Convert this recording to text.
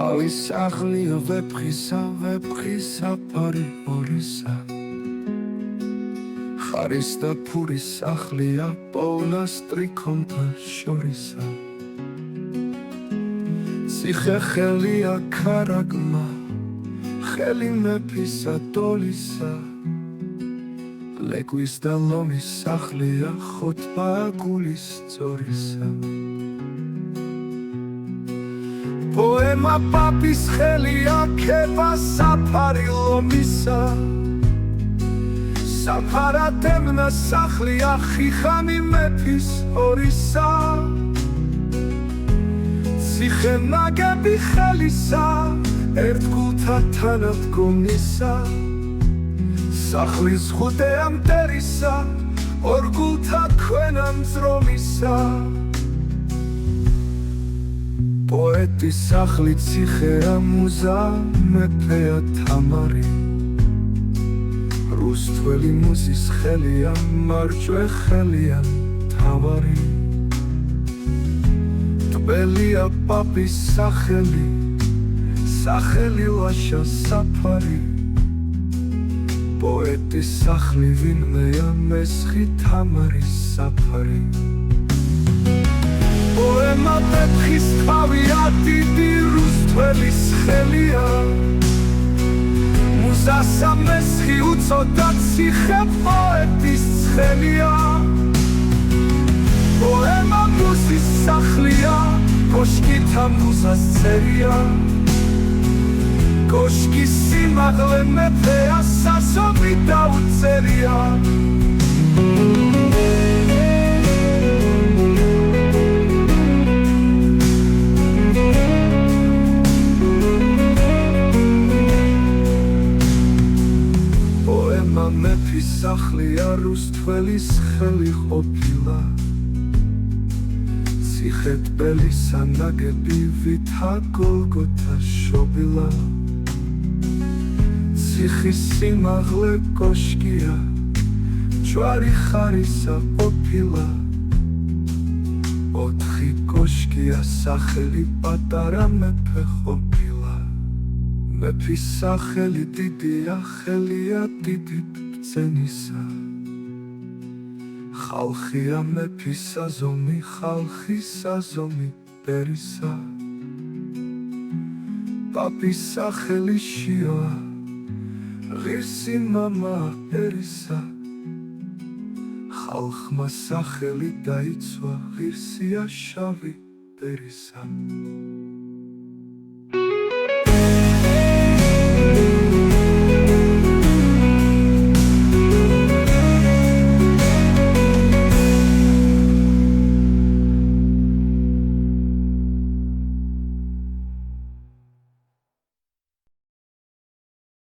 Palis achlia vepkhisa pari orisa Kharista puris achlia Paulas trikonta shorisa Sikhe khelia karagma Kheli mepisa tolisa Lequis da lomis achlia Khotba gulis zorisa Poema papis ხელია ქება საფარი ლომისა საფარადემნა სახლია ხიხანი მეფის ორისა ციხე ნაგები ხელისა ერთგულთა თანადგომისა სახლის ხუდეა მტერისა ორგულთა ქვენა მძრომისა Poetis sahli tsikhea muza mepea tamari Rustveli muzis khelia marjwe khelia tavari Tbelia papis Saheli lasha sapari Poetis sahli vinmea meschi tamari sapari Poema pepkhis tvavia didi rustvelis khelia Muzasa meschi utsoda tsikhe poetis ცხელია Poema muzis sahlia koshkita muzas წერია Koshkis სიმაღლე მეფეა სასომი დაუწერია მეფის სახლია რუსთველის ხელი ყოფილა ციხეთბელისა ნაგები ვითა გოლგოთა შობილა ციხის სიმაღლე კოშკია ჯვარი ხარისა ყოფილა ოთხი კოშკია სახელი პატარა მეფე ყოფილა მეფის სახელი დიდია ხელია დიდი ბრძენისა ხალხია მეფის საზომი ხალხის საზომი პერისა პაპის სახელი შიოა ღირსი მამა ერისა ხალხმა სახელი დაიცვა ღირსია შავი პერისა